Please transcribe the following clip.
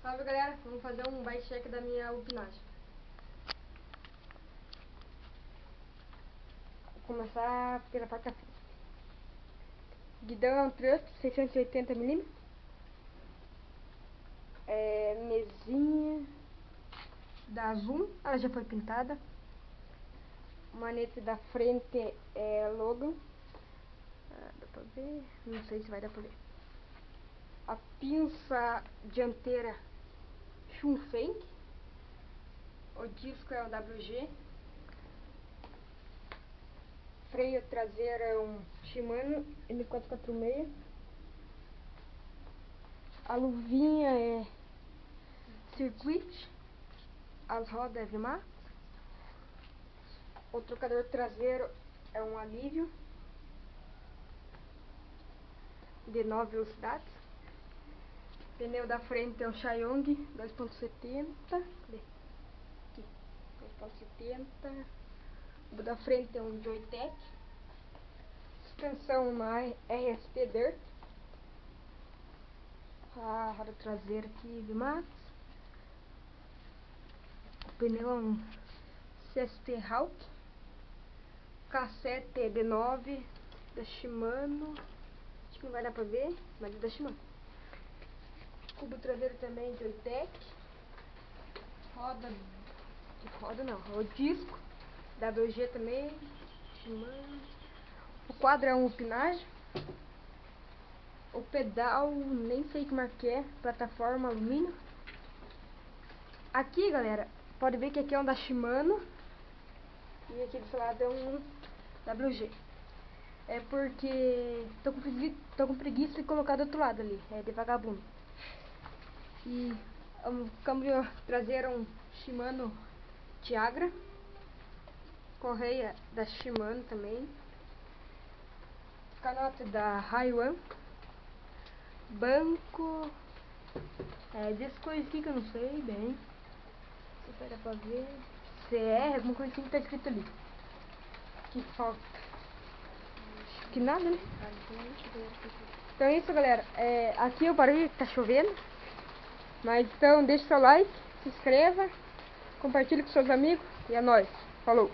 Salve galera, vamos fazer um bike check da minha upinagem. Vou começar pela parte da frente. Guidão é um Trust 680mm. Mesinha da Zoom, ela já foi pintada. Manete da frente é Logan. Dá pra ver? Não sei se vai dar pra ver. A pinça dianteira Schunfeng. O disco é o WG. Freio traseiro é um Shimano M446. A luvinha é Circuit. As rodas é VMAX. O trocador traseiro é um Alívio de 9 velocidades. Pneu da frente é um Xiaomi 2.70. Cadê? Aqui, 2.70. O da frente é um Joytech. Suspensão uma RSP Dirt. A roda traseira aqui VMAX. O pneu é um CST Hawk. Cassete é B9 da Shimano. Acho que não vai dar pra ver, mas é da Shimano. Cubo traseiro também de Joytech. Roda não, o disco WG também, Shimano. O quadro é um upinagem. O pedal, nem sei que marca é, plataforma alumínio. Aqui galera, pode ver que aqui é um da Shimano e aqui desse lado é um WG. É porque tô com preguiça de colocar do outro lado ali, é de vagabundo. E o câmbio traseiro é um Shimano Tiagra. Correia da Shimano também. Canota da Haiwan. Banco. Dessas coisas aqui que eu não sei bem. Se vai dar pra ver. CR, alguma coisa assim que tá escrito ali. Que falta. Que nada, né? Então é isso, galera. Aqui eu parei, tá chovendo. Mas então deixa seu like, se inscreva, compartilhe com seus amigos e é nóis. Falou!